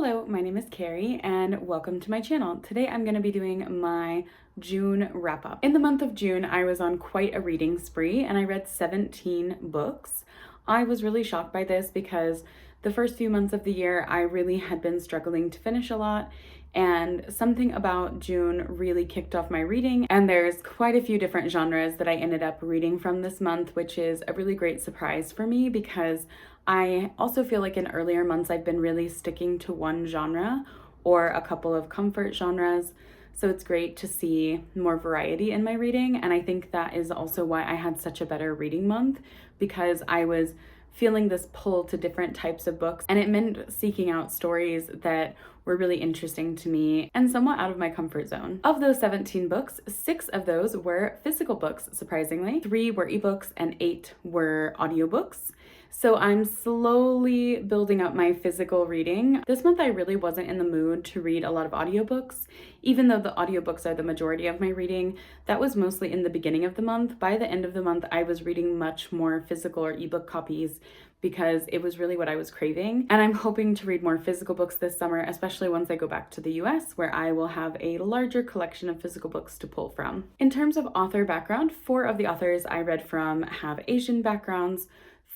Hello, my name is Carrie and welcome to my channel. Today I'm going to be doing my June wrap up. In the month of June, I was on quite a reading spree and I read 17 books. I was really shocked by this because the first few months of the year, I really had been struggling to finish a lot, and something about June really kicked off my reading, and there's quite a few different genres that I ended up reading from this month, which is a really great surprise for me because I also feel like in earlier months I've been really sticking to one genre or a couple of comfort genres. So it's great to see more variety in my reading, and I think that is also why I had such a better reading month, because I was feeling this pull to different types of books, and it meant seeking out stories that were really interesting to me and somewhat out of my comfort zone. Of those 17 books, 6 of those were physical books, surprisingly. 3 were ebooks and 8 were audiobooks. So I'm slowly building up my physical reading. This month I really wasn't in the mood to read a lot of audiobooks, even though the audiobooks are the majority of my reading. That was mostly in the beginning of the month. By the end of the month, I was reading much more physical or ebook copies because it was really what I was craving. And I'm hoping to read more physical books this summer, especially once I go back to the US, where I will have a larger collection of physical books to pull from. In terms of author background, 4 of the authors I read from have Asian backgrounds.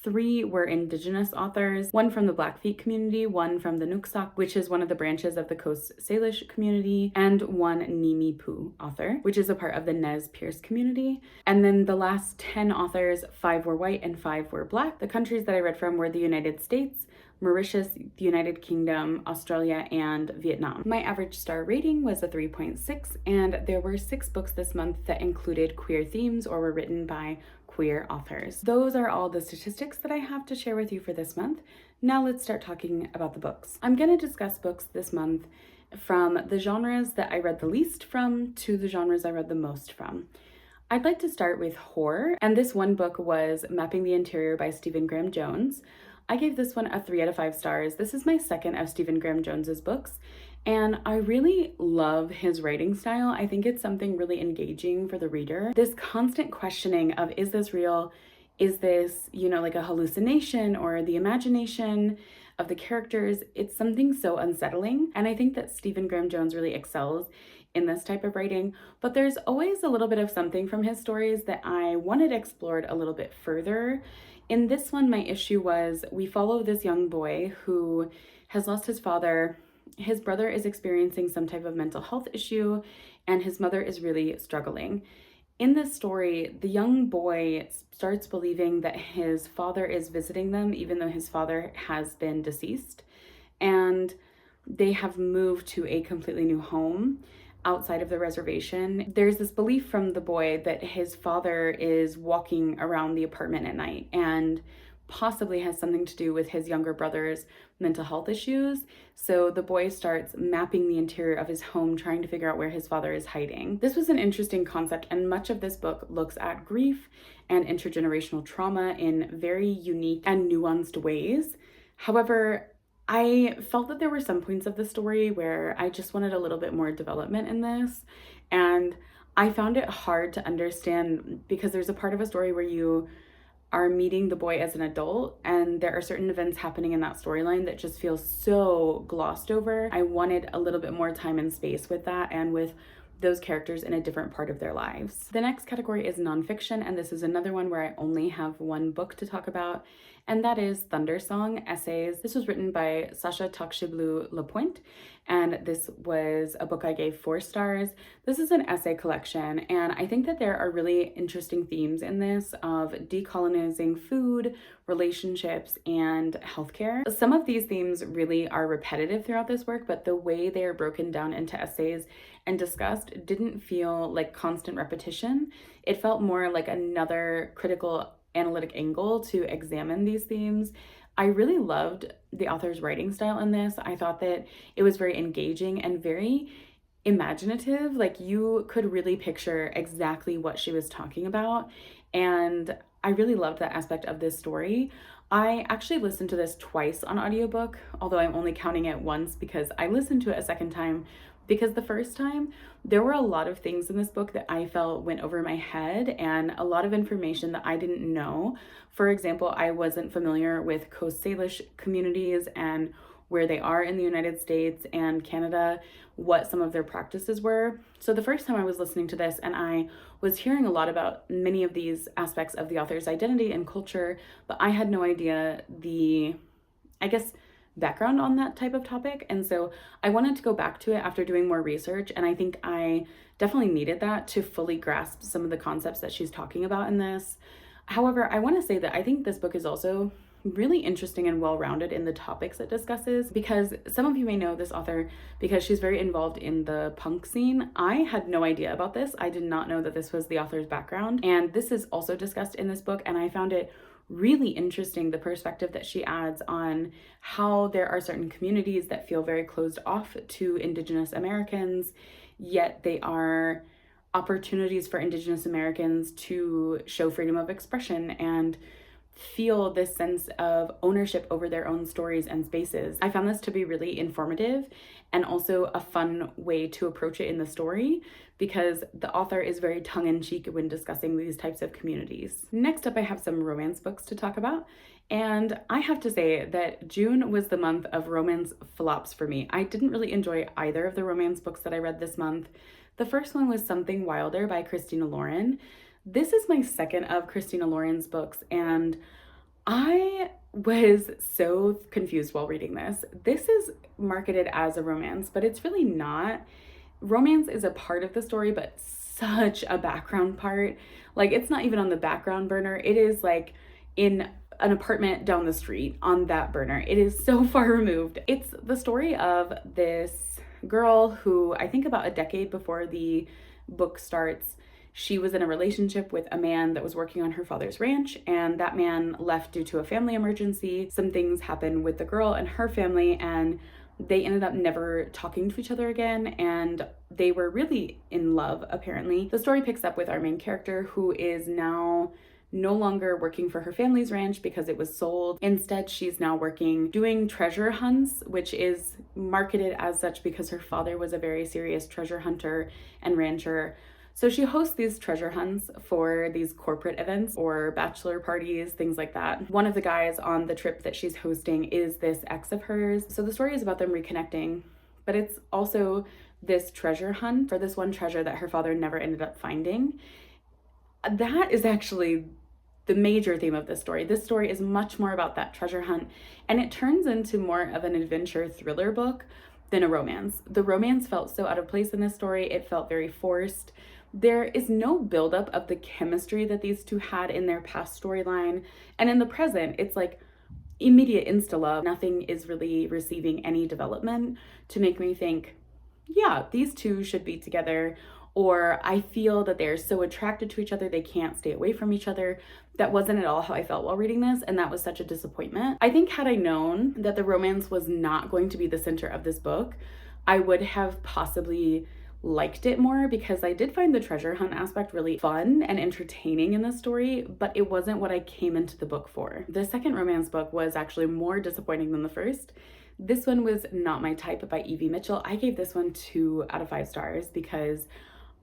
3 were Indigenous authors, 1 from the Blackfeet community, 1 from the Nuksak, which is one of the branches of the Coast Salish community, and 1 Nimi Pu author, which is a part of the Nez Perce community. And then the last 10 authors, 5 were white and 5 were black. The countries that I read from were the United States, Mauritius, the United Kingdom, Australia, and Vietnam. My average star rating was a 3.6, and there were 6 books this month that included queer themes or were written by queer authors. Those are all the statistics that I have to share with you for this month. Now let's start talking about the books. I'm going to discuss books this month from the genres that I read the least from to the genres I read the most from. I'd like to start with horror, and this one book was Mapping the Interior by Stephen Graham Jones. I gave this one a 3 out of 5 stars. This is my second of Stephen Graham Jones's books, and I really love his writing style. I think it's something really engaging for the reader. This constant questioning of, is this real? Is this, like a hallucination or the imagination of the characters? It's something so unsettling, and I think that Stephen Graham Jones really excels in this type of writing, but there's always a little bit of something from his stories that I wanted explored a little bit further. In this one, my issue was we follow this young boy who has lost his father. His brother is experiencing some type of mental health issue, and his mother is really struggling. In this story, the young boy starts believing that his father is visiting them, even though his father has been deceased, and they have moved to a completely new home outside of the reservation. There's this belief from the boy that his father is walking around the apartment at night and possibly has something to do with his younger brother's mental health issues. So the boy starts mapping the interior of his home, trying to figure out where his father is hiding. This was an interesting concept, and much of this book looks at grief and intergenerational trauma in very unique and nuanced ways. However, I felt that there were some points of the story where I just wanted a little bit more development in this, and I found it hard to understand because there's a part of a story where you are meeting the boy as an adult, and there are certain events happening in that storyline that just feels so glossed over. I wanted a little bit more time and space with that and with those characters in a different part of their lives. The next category is nonfiction, and this is another one where I only have one book to talk about, and that is Thundersong Essays. This was written by Sacha Takshiblu Lapointe, and this was a book I gave 4 stars. This is an essay collection, and I think that there are really interesting themes in this of decolonizing food, relationships, and healthcare. Some of these themes really are repetitive throughout this work, but the way they are broken down into essays and discussed didn't feel like constant repetition. It felt more like another critical analytic angle to examine these themes. I really loved the author's writing style in this. I thought that it was very engaging and very imaginative. Like, you could really picture exactly what she was talking about, and I really loved that aspect of this story. I actually listened to this twice on audiobook, although I'm only counting it once because I listened to it a second time because the first time there were a lot of things in this book that I felt went over my head and a lot of information that I didn't know. For example, I wasn't familiar with Coast Salish communities and where they are in the United States and Canada, what some of their practices were. So the first time I was listening to this and I was hearing a lot about many of these aspects of the author's identity and culture, but I had no idea the, I guess, background on that type of topic. And so I wanted to go back to it after doing more research. And I think I definitely needed that to fully grasp some of the concepts that she's talking about in this. However, I want to say that I think this book is also really interesting and well-rounded in the topics it discusses, because some of you may know this author because she's very involved in the punk scene. I had no idea about this. I did not know that this was the author's background, and this is also discussed in this book, and I found it really interesting, the perspective that she adds on how there are certain communities that feel very closed off to Indigenous Americans, yet they are opportunities for Indigenous Americans to show freedom of expression and feel this sense of ownership over their own stories and spaces. I found this to be really informative and also a fun way to approach it in the story, because the author is very tongue-in-cheek when discussing these types of communities. Next up, I have some romance books to talk about. And I have to say that June was the month of romance flops for me. I didn't really enjoy either of the romance books that I read this month. The first one was Something Wilder by Christina Lauren. This is my second of Christina Lauren's books, and I was so confused while reading this. This is marketed as a romance, but it's really not. Romance is a part of the story, but such a background part. Like, it's not even on the background burner. It is like in an apartment down the street on that burner. It is so far removed. It's the story of this girl who, I think about a decade before the book starts, she was in a relationship with a man that was working on her father's ranch, and that man left due to a family emergency. Some things happened with the girl and her family, and they ended up never talking to each other again, and they were really in love, apparently. The story picks up with our main character, who is now no longer working for her family's ranch because it was sold. Instead, she's now working doing treasure hunts, which is marketed as such because her father was a very serious treasure hunter and rancher. So she hosts these treasure hunts for these corporate events or bachelor parties, things like that. One of the guys on the trip that she's hosting is this ex of hers. So the story is about them reconnecting, but it's also this treasure hunt for this one treasure that her father never ended up finding. That is actually the major theme of this story. This story is much more about that treasure hunt, and it turns into more of an adventure thriller book than a romance. The romance felt so out of place in this story. It felt very forced. There is no buildup of the chemistry that these two had in their past storyline. And in the present, it's like immediate insta-love. Nothing is really receiving any development to make me think, yeah, these two should be together. Or I feel that they're so attracted to each other, they can't stay away from each other. That wasn't at all how I felt while reading this, and that was such a disappointment. I think had I known that the romance was not going to be the center of this book, I would have possibly liked it more, because I did find the treasure hunt aspect really fun and entertaining in the story, but it wasn't what I came into the book for. The second romance book was actually more disappointing than the first. This one was Not My Type by Evie Mitchell. I gave this one 2 out of 5 stars because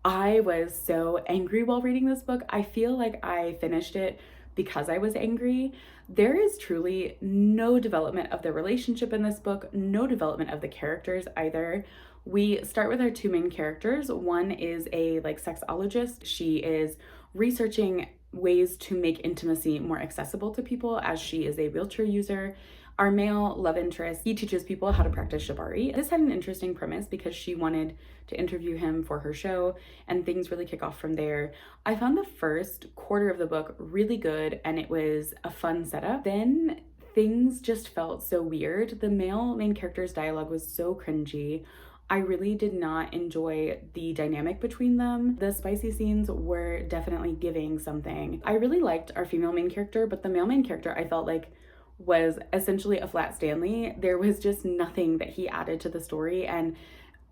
I was so angry while reading this book. I feel like I finished it because I was angry. There is truly no development of the relationship in this book, no development of the characters either. We start with our 2 main characters. One is a sexologist. She is researching ways to make intimacy more accessible to people, as she is a wheelchair user. Our male love interest, he teaches people how to practice shibari. This had an interesting premise because she wanted to interview him for her show, and things really kick off from there. I found the first quarter of the book really good, and it was a fun setup. Then things just felt so weird. The male main character's dialogue was so cringy. I really did not enjoy the dynamic between them. The spicy scenes were definitely giving something. I really liked our female main character, but the male main character I felt like was essentially a flat Stanley. There was just nothing that he added to the story, and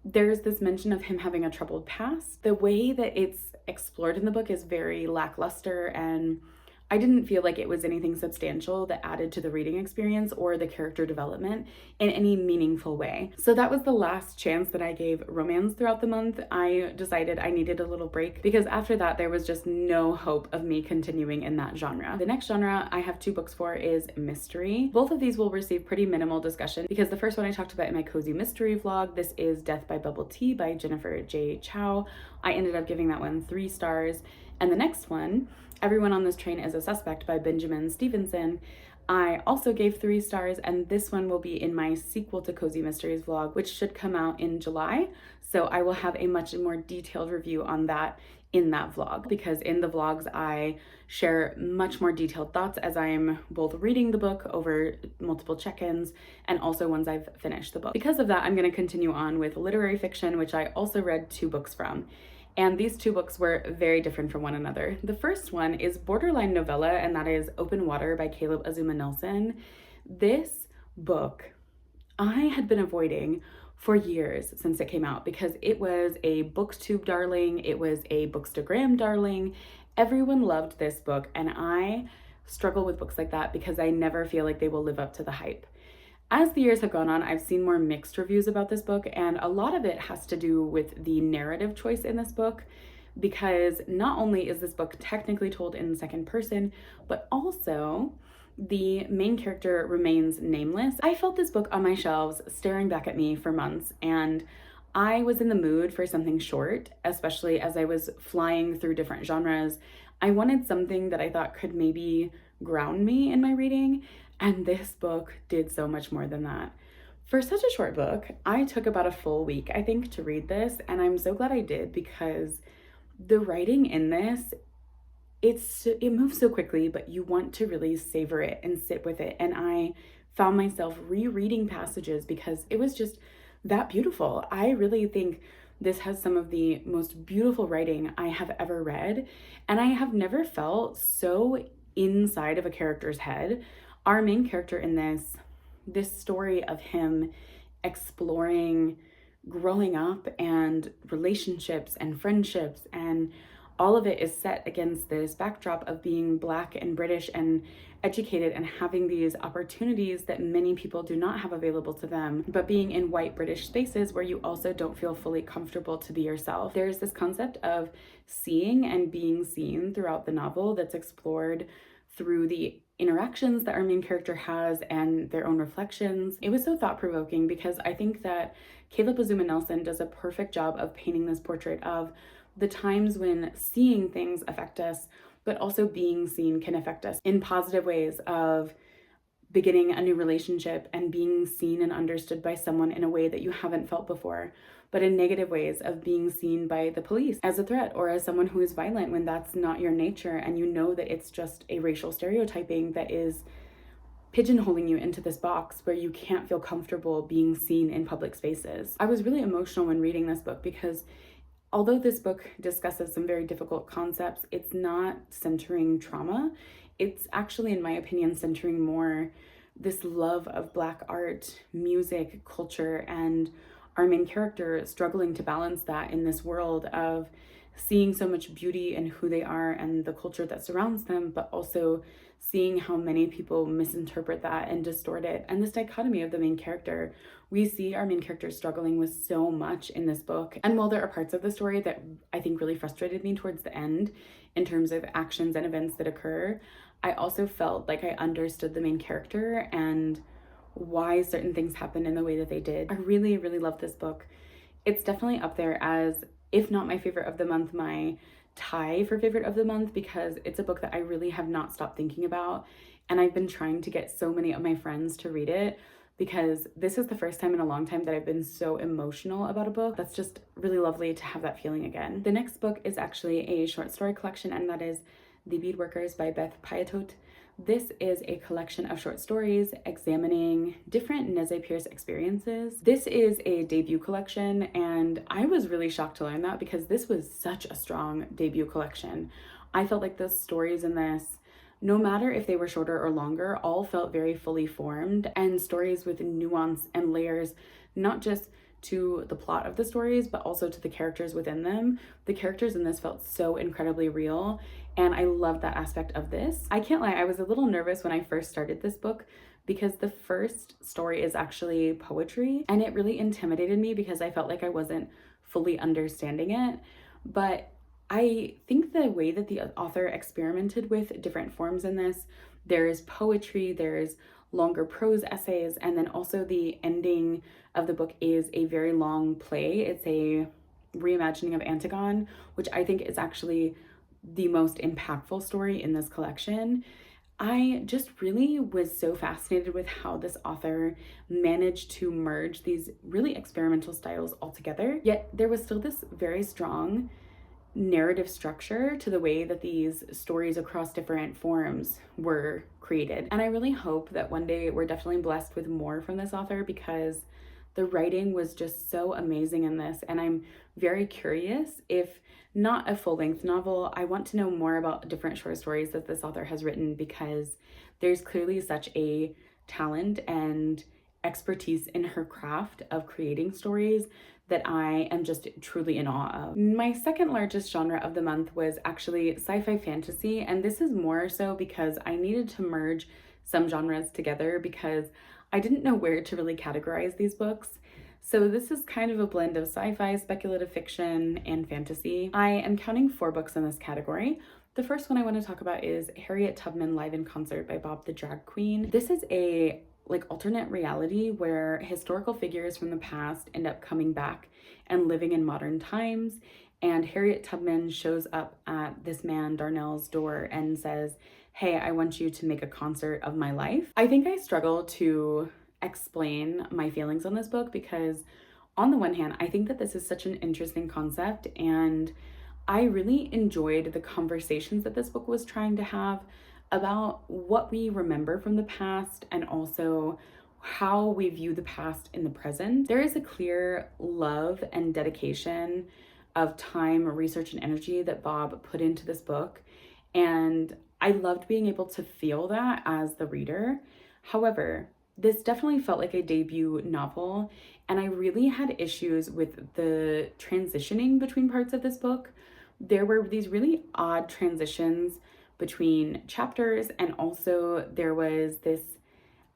there's this mention of him having a troubled past. The way that it's explored in the book is very lackluster, and I didn't feel like it was anything substantial that added to the reading experience or the character development in any meaningful way. So that was the last chance that I gave romance throughout the month. I decided I needed a little break because after that there was just no hope of me continuing in that genre. The next genre I have 2 books for is mystery. Both of these will receive pretty minimal discussion because the first one I talked about in my cozy mystery vlog. This is Death by Bubble Tea by Jennifer J. Chow. I ended up giving that one 3 stars. And the next one, Everyone on This Train is a Suspect by Benjamin Stevenson, I also gave 3 stars, and this one will be in my sequel to Cozy Mysteries vlog, which should come out in July. So I will have a much more detailed review on that in that vlog, because in the vlogs I share much more detailed thoughts as I'm both reading the book over multiple check-ins and also once I've finished the book. Because of that, I'm going to continue on with literary fiction, which I also read 2 books from. And these 2 books were very different from one another. The first one is borderline novella, and that is Open Water by Caleb Azumah Nelson. This book I had been avoiding for years since it came out because it was a booktube darling, it was a bookstagram darling. Everyone loved this book, and I struggle with books like that because I never feel like they will live up to the hype. As the years have gone on, I've seen more mixed reviews about this book, and a lot of it has to do with the narrative choice in this book, because not only is this book technically told in second person, but also the main character remains nameless. I felt this book on my shelves staring back at me for months, and I was in the mood for something short, especially as I was flying through different genres. I wanted something that I thought could maybe ground me in my reading, and this book did so much more than that. For such a short book, I took about a full week, I think, to read this, and I'm so glad I did because the writing in this, it moves so quickly, but you want to really savor it and sit with it. And I found myself rereading passages because it was just that beautiful. I really think this has some of the most beautiful writing I have ever read, and I have never felt so inside of a character's head. Our main character in this story of him exploring growing up and relationships and friendships, and all of it is set against this backdrop of being Black and British and educated and having these opportunities that many people do not have available to them, but being in white British spaces where you also don't feel fully comfortable to be yourself. There's this concept of seeing and being seen throughout the novel that's explored through the interactions that our main character has and their own reflections. It was so thought-provoking because I think that Caleb Azumah Nelson does a perfect job of painting this portrait of the times when seeing things affect us, but also being seen can affect us in positive ways, of beginning a new relationship and being seen and understood by someone in a way that you haven't felt before, but in negative ways of being seen by the police as a threat or as someone who is violent when that's not your nature, and you know that it's just a racial stereotyping that is pigeonholing you into this box where you can't feel comfortable being seen in public spaces. I was really emotional when reading this book because although this book discusses some very difficult concepts, it's not centering trauma. It's actually, in my opinion, centering more this love of Black art, music, culture, and our main character struggling to balance that in this world of seeing so much beauty in who they are and the culture that surrounds them, but also seeing how many people misinterpret that and distort it. And this dichotomy of the main character, we see our main character struggling with so much in this book. And while there are parts of the story that I think really frustrated me towards the end in terms of actions and events that occur, I also felt like I understood the main character and why certain things happened in the way that they did. I really, really love this book. It's definitely up there as, if not my favorite of the month, my tie for favorite of the month, because it's a book that I really have not stopped thinking about. And I've been trying to get so many of my friends to read it because this is the first time in a long time that I've been so emotional about a book. That's just really lovely to have that feeling again. The next book is actually a short story collection, and that is The Beadworkers by Beth Piatote. This is a collection of short stories examining different Nez-Perce experiences. This is a debut collection, and I was really shocked to learn that because this was such a strong debut collection. I felt like the stories in this, no matter if they were shorter or longer, all felt very fully formed, and stories with nuance and layers, not just to the plot of the stories, but also to the characters within them. The characters in this felt so incredibly real, and I love that aspect of this. I can't lie, I was a little nervous when I first started this book because the first story is actually poetry, and it really intimidated me because I felt like I wasn't fully understanding it. But I think the way that the author experimented with different forms in this, there's poetry, there's longer prose essays, and then also the ending of the book is a very long play. It's a reimagining of Antigone, which I think is actually the most impactful story in this collection. I just really was so fascinated with how this author managed to merge these really experimental styles all together, yet there was still this very strong narrative structure to the way that these stories across different forms were created. And I really hope that one day we're definitely blessed with more from this author, because the writing was just so amazing in this. And I'm very curious, if not a full-length novel, I want to know more about different short stories that this author has written, because there's clearly such a talent and expertise in her craft of creating stories that I am just truly in awe of. My second largest genre of the month was actually sci-fi fantasy, and this is more so because I needed to merge some genres together because I didn't know where to really categorize these books. So this is kind of a blend of sci-fi, speculative fiction, and fantasy. I am counting 4 books in this category. The first one I want to talk about is Harriet Tubman Live in Concert by Bob the Drag Queen. This is a alternate reality where historical figures from the past end up coming back and living in modern times, and Harriet Tubman shows up at this man Darnell's door and says, "Hey, I want you to make a concert of my life." I think I struggle to explain my feelings on this book because on the one hand, I think that this is such an interesting concept, and I really enjoyed the conversations that this book was trying to have about what we remember from the past and also how we view the past in the present. There is a clear love and dedication of time, research, and energy that Bob put into this book, and I loved being able to feel that as the reader. However, this definitely felt like a debut novel, and I really had issues with the transitioning between parts of this book. There were these really odd transitions between chapters, and also there was this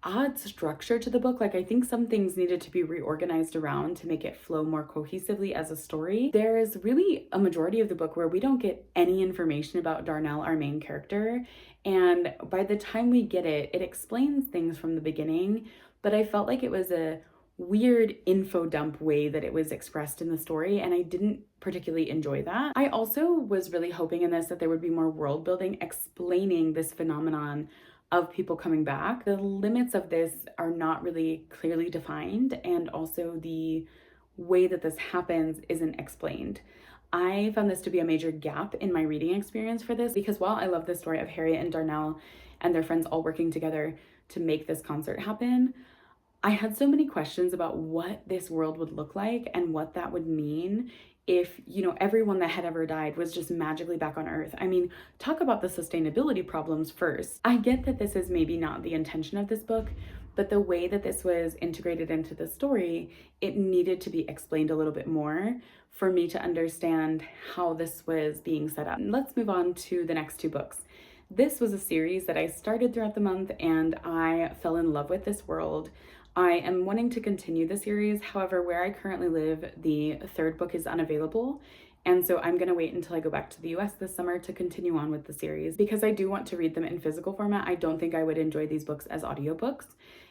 odd structure to the book. I think some things needed to be reorganized around to make it flow more cohesively as a story. There is really a majority of the book where we don't get any information about Darnell, our main character, and by the time we get it, it explains things from the beginning, but I felt like it was a weird info dump way that it was expressed in the story, and I didn't particularly enjoy that. I also was really hoping in this that there would be more world building explaining this phenomenon of people coming back. The limits of this are not really clearly defined, and also the way that this happens isn't explained. I found this to be a major gap in my reading experience for this, because while I love the story of Harriet and Darnell and their friends all working together to make this concert happen, I had so many questions about what this world would look like and what that would mean if, everyone that had ever died was just magically back on Earth. I mean, talk about the sustainability problems first. I get that this is maybe not the intention of this book, but the way that this was integrated into the story, it needed to be explained a little bit more for me to understand how this was being set up. Let's move on to the next 2 books. This was a series that I started throughout the month, and I fell in love with this world. I am wanting to continue the series. However, where I currently live, the 3rd book is unavailable. And so I'm gonna wait until I go back to the US this summer to continue on with the series, because I do want to read them in physical format. I don't think I would enjoy these books as audiobooks.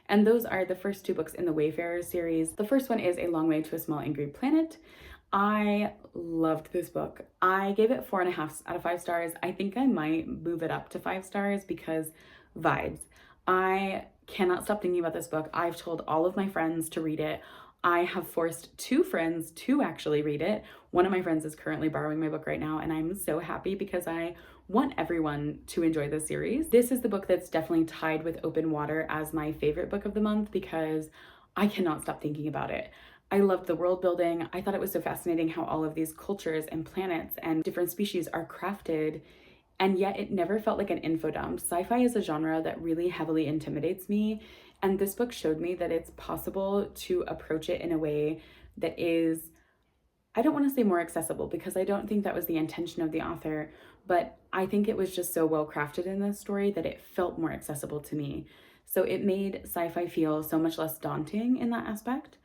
And those are the first 2 books in the Wayfarers series. The first one is A Long Way to a Small Angry Planet. I loved this book. I gave it 4.5 out of 5 stars. I think I might move it up to 5 stars because vibes. I cannot stop thinking about this book. I've told all of my friends to read it. I have forced 2 friends to actually read it. One of my friends is currently borrowing my book right now, and I'm so happy because I want everyone to enjoy this series. This is the book that's definitely tied with Open Water as my favorite book of the month because I cannot stop thinking about it. I loved the world building. I thought it was so fascinating how all of these cultures and planets and different species are crafted, and yet it never felt like an info dump. Sci-fi is a genre that really heavily intimidates me, and this book showed me that it's possible to approach it in a way that is, I don't want to say more accessible because I don't think that was the intention of the author, but I think it was just so well crafted in this story that it felt more accessible to me. So it made sci-fi feel so much less daunting in that aspect.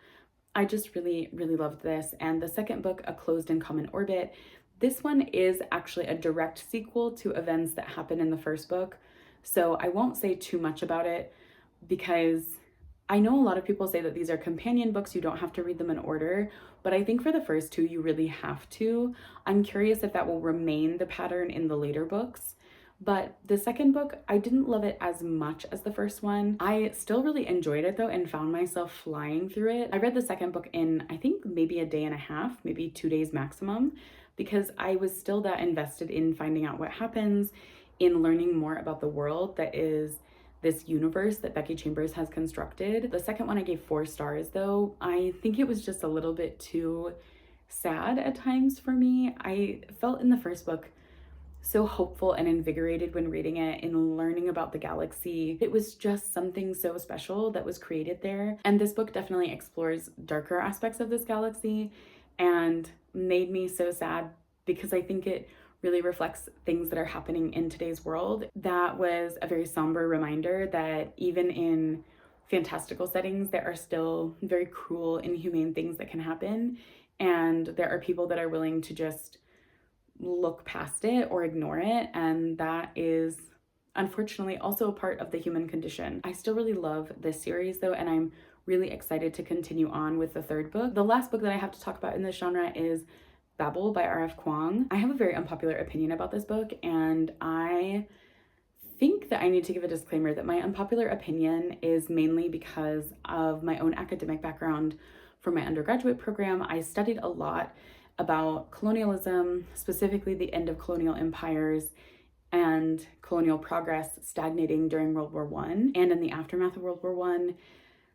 I just really, really loved this. And the second book, A Closed and Common Orbit, this one is actually a direct sequel to events that happen in the first book. So I won't say too much about it because I know a lot of people say that these are companion books, you don't have to read them in order, but I think for the first two, you really have to. I'm curious if that will remain the pattern in the later books. But the second book, I didn't love it as much as the first one. I still really enjoyed it though and found myself flying through it. I read the second book in, I think, maybe a day and a half, maybe 2 days maximum, because I was still that invested in finding out what happens, in learning more about the world that is this universe that Becky Chambers has constructed. The second one I gave 4 stars though. I think it was just a little bit too sad at times for me. I felt in the first book so hopeful and invigorated when reading it and learning about the galaxy. It was just something so special that was created there. And this book definitely explores darker aspects of this galaxy and made me so sad because I think it really reflects things that are happening in today's world. That was a very somber reminder that even in fantastical settings, there are still very cruel, inhumane things that can happen. And there are people that are willing to just look past it or ignore it. And that is unfortunately also a part of the human condition. I still really love this series though, and I'm really excited to continue on with the third book. The last book that I have to talk about in this genre is Babel by R.F. Kuang. I have a very unpopular opinion about this book, and I think that I need to give a disclaimer that my unpopular opinion is mainly because of my own academic background. For my undergraduate program, I studied a lot about colonialism, specifically the end of colonial empires and colonial progress stagnating during World War I and in the aftermath of World War I.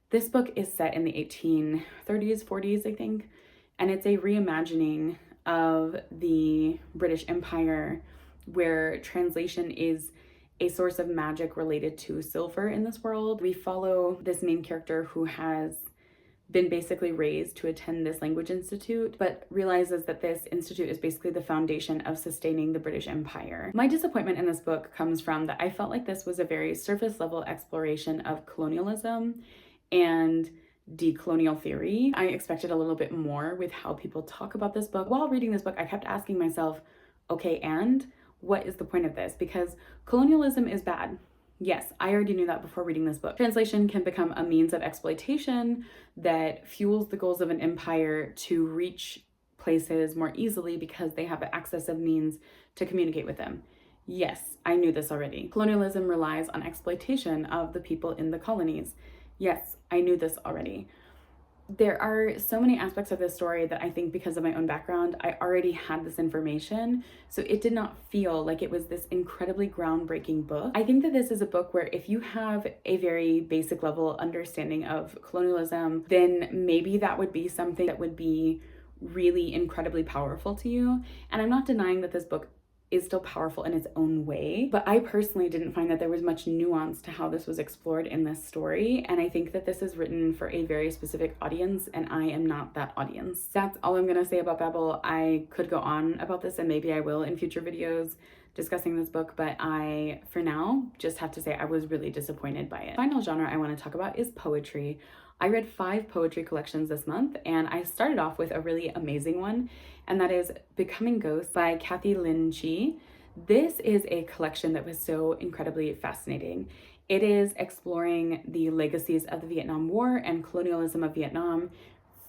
This book is set in the 1830s, 40s, I think, and it's a reimagining of the British Empire where translation is a source of magic related to silver in this world. We follow this main character who has been basically raised to attend this language institute, but realizes that this institute is basically the foundation of sustaining the British Empire. My disappointment in this book comes from that I felt like this was a very surface level exploration of colonialism and decolonial theory. I expected a little bit more with how people talk about this book. While reading this book, I kept asking myself, okay, and what is the point of this? Because colonialism is bad. Yes, I already knew that before reading this book. Translation can become a means of exploitation that fuels the goals of an empire to reach places more easily because they have access of means to communicate with them. Yes, I knew this already. Colonialism relies on exploitation of the people in the colonies. Yes, I knew this already. There are so many aspects of this story that I think because of my own background, I already had this information. So it did not feel like it was this incredibly groundbreaking book. I think that this is a book where if you have a very basic level understanding of colonialism, then maybe that would be something that would be really incredibly powerful to you. And I'm not denying that this book is still powerful in its own way, but I personally didn't find that there was much nuance to how this was explored in this story, and I think that this is written for a very specific audience, and I am not that audience. That's all I'm gonna say about Babel. I could go on about this, and maybe I will in future videos discussing this book, but I, for now, just have to say I was really disappointed by it. Final genre I want to talk about is poetry. I read 5 poetry collections this month, and I started off with a really amazing one, and that is Becoming Ghosts by Cathy Lin Chi. This is a collection that was so incredibly fascinating. It is exploring the legacies of the Vietnam War and colonialism of Vietnam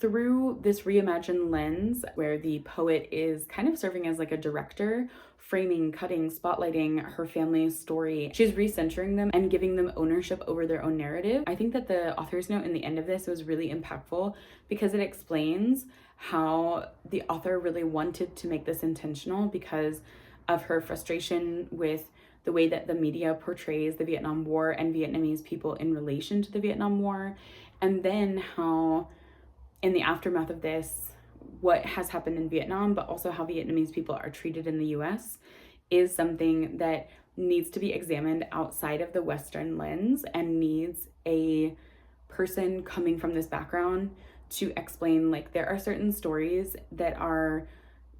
through this reimagined lens where the poet is kind of serving as like a director, framing, cutting, spotlighting her family's story. She's recentering them and giving them ownership over their own narrative. I think that the author's note in the end of this was really impactful because it explains how the author really wanted to make this intentional because of her frustration with the way that the media portrays the Vietnam War and Vietnamese people in relation to the Vietnam War, and then how in the aftermath of this, what has happened in Vietnam, but also how Vietnamese people are treated in the US is something that needs to be examined outside of the Western lens and needs a person coming from this background to explain, like, there are certain stories that are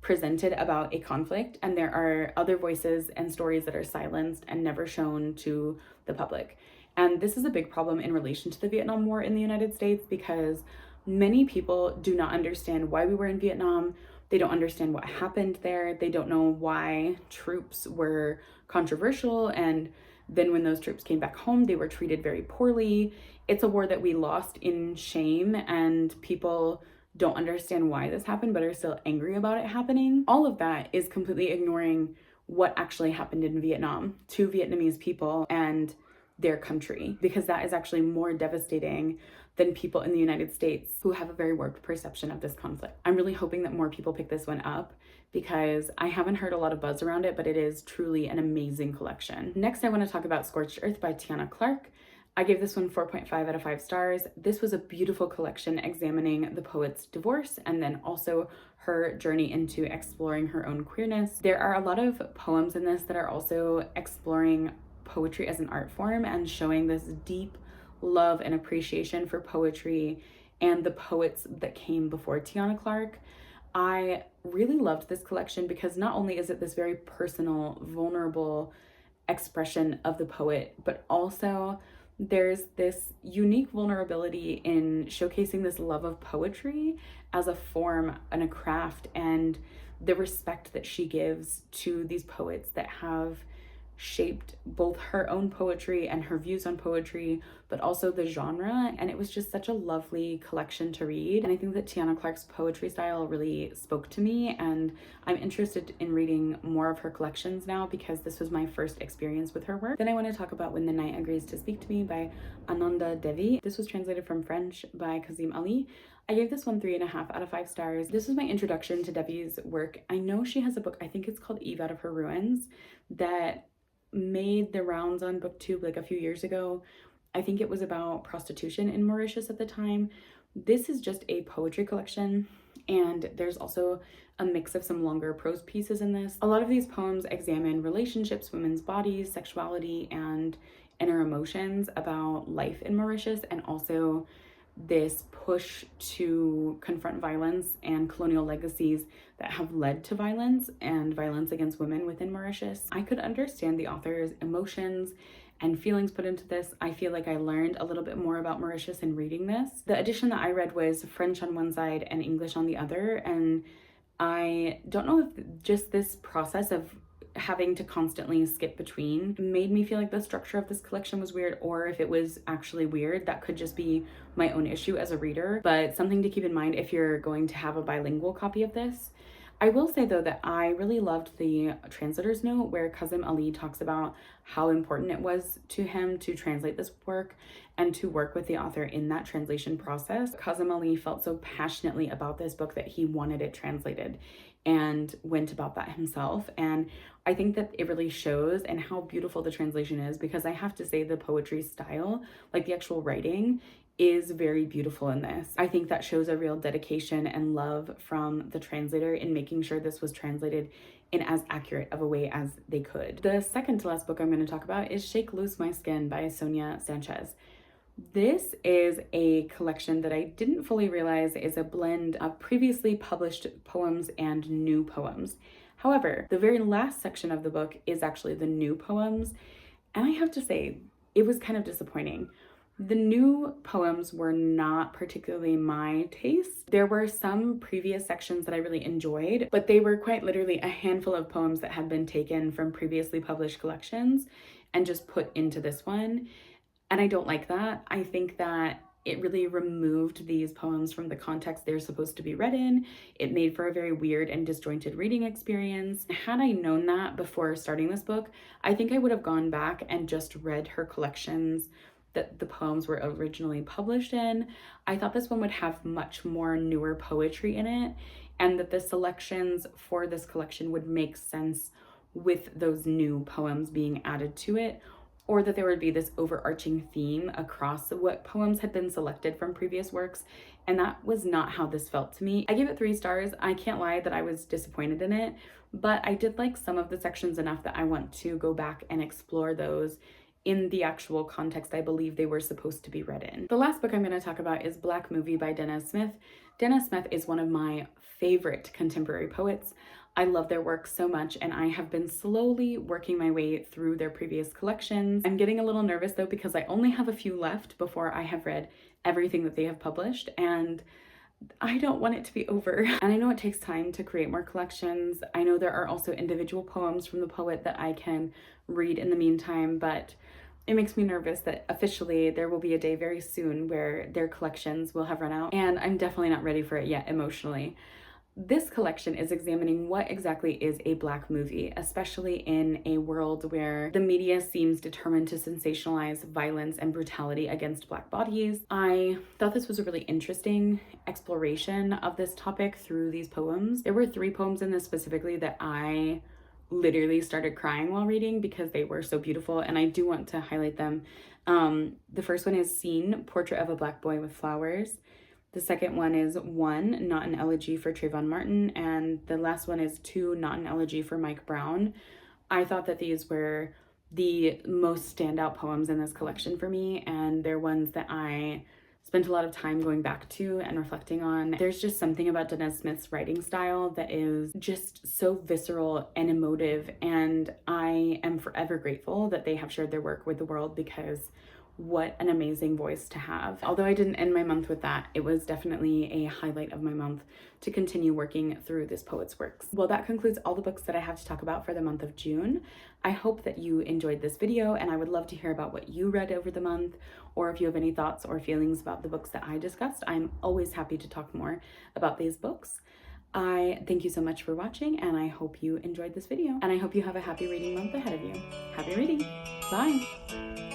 presented about a conflict, and there are other voices and stories that are silenced and never shown to the public. And this is a big problem in relation to the Vietnam War in the United States, because many people do not understand why we were in Vietnam. They don't understand what happened there. They don't know why troops were controversial, and then when those troops came back home, they were treated very poorly. It's a war that we lost in shame, and people don't understand why this happened but are still angry about it happening. All of that is completely ignoring what actually happened in Vietnam to Vietnamese people and their country, because that is actually more devastating than people in the United States who have a very warped perception of this conflict. I'm really hoping that more people pick this one up, because I haven't heard a lot of buzz around it, but it is truly an amazing collection. Next, I want to talk about Scorched Earth by Tiana Clark. I gave this one 4.5 out of 5 stars. This was a beautiful collection examining the poet's divorce and then also her journey into exploring her own queerness. There are a lot of poems in this that are also exploring poetry as an art form and showing this deep love and appreciation for poetry and the poets that came before Tiana Clark. I really loved this collection because not only is it this very personal, vulnerable expression of the poet, but also there's this unique vulnerability in showcasing this love of poetry as a form and a craft, and the respect that she gives to these poets that have shaped both her own poetry and her views on poetry, but also the genre. And it was just such a lovely collection to read. And I think that Tiana Clark's poetry style really spoke to me, and I'm interested in reading more of her collections now because this was my first experience with her work. Then I want to talk about When the Night Agrees to Speak to Me by Ananda Devi. This was translated from French by Kazim. I gave this one 3.5 out of 5 stars. This was my introduction to Devi's work. I know she has a book, I think it's called Eve Out of Her Ruins, that made the rounds on BookTube like a few years ago. I think it was about prostitution in Mauritius at the time. This is just a poetry collection, and there's also a mix of some longer prose pieces in this. A lot of these poems examine relationships, women's bodies, sexuality, and inner emotions about life in Mauritius, and also this push to confront violence and colonial legacies that have led to violence and violence against women within Mauritius. I could understand the author's emotions and feelings put into this. I feel like I learned a little bit more about Mauritius in reading this. The edition that I read was French on one side and English on the other, and I don't know if just this process of having to constantly skip between made me feel like the structure of this collection was weird, or if it was actually weird. That could just be my own issue as a reader, but something to keep in mind if you're going to have a bilingual copy of this. I will say though that I really loved the translator's note where Kazim talks about how important it was to him to translate this work and to work with the author in that translation process. Kazim felt so passionately about this book that he wanted it translated and went about that himself. And I think that it really shows in how beautiful the translation is, because I have to say the poetry style, like the actual writing, is very beautiful in this. I think that shows a real dedication and love from the translator in making sure this was translated in as accurate of a way as they could. The second to last book I'm going to talk about is Shake Loose My Skin by Sonia Sanchez. This is a collection that I didn't fully realize is a blend of previously published poems and new poems. However, the very last section of the book is actually the new poems, and I have to say, it was kind of disappointing. The new poems were not particularly my taste. There were some previous sections that I really enjoyed, but they were quite literally a handful of poems that had been taken from previously published collections and just put into this one. And I don't like that. I think that it really removed these poems from the context they're supposed to be read in. It made for a very weird and disjointed reading experience. Had I known that before starting this book, I think I would have gone back and just read her collections that the poems were originally published in. I thought this one would have much more newer poetry in it, and that the selections for this collection would make sense with those new poems being added to it, or that there would be this overarching theme across what poems had been selected from previous works, and that was not how this felt to me. I gave it 3 stars. I can't lie that I was disappointed in it, but I did like some of the sections enough that I want to go back and explore those in the actual context I believe they were supposed to be read in. The last book I'm going to talk about is Black Movie by Danez Smith. Danez Smith is one of my favorite contemporary poets. I love their work so much, and I have been slowly working my way through their previous collections. I'm getting a little nervous though because I only have a few left before I have read everything that they have published, and I don't want it to be over. And I know it takes time to create more collections. I know there are also individual poems from the poet that I can read in the meantime, but it makes me nervous that officially there will be a day very soon where their collections will have run out, and I'm definitely not ready for it yet emotionally. This collection is examining what exactly is a Black movie, especially in a world where the media seems determined to sensationalize violence and brutality against Black bodies. I thought this was a really interesting exploration of this topic through these poems. There were 3 poems in this specifically that I literally started crying while reading because they were so beautiful, and I do want to highlight them. The first one is Scene, Portrait of a Black Boy with Flowers. The second one is 1, Not an Elegy for Trayvon Martin, and the last one is 2, Not an Elegy for Mike Brown. I thought that these were the most standout poems in this collection for me, and they're ones that I spent a lot of time going back to and reflecting on. There's just something about Danez Smith's writing style that is just so visceral and emotive, and I am forever grateful that they have shared their work with the world, because what an amazing voice to have. Although I didn't end my month with that, it was definitely a highlight of my month to continue working through this poet's works. Well, that concludes all the books that I have to talk about for the month of June. I hope that you enjoyed this video, and I would love to hear about what you read over the month, or if you have any thoughts or feelings about the books that I discussed. I'm always happy to talk more about these books. I thank you so much for watching, and I hope you enjoyed this video, and I hope you have a happy reading month ahead of you. Happy reading. Bye.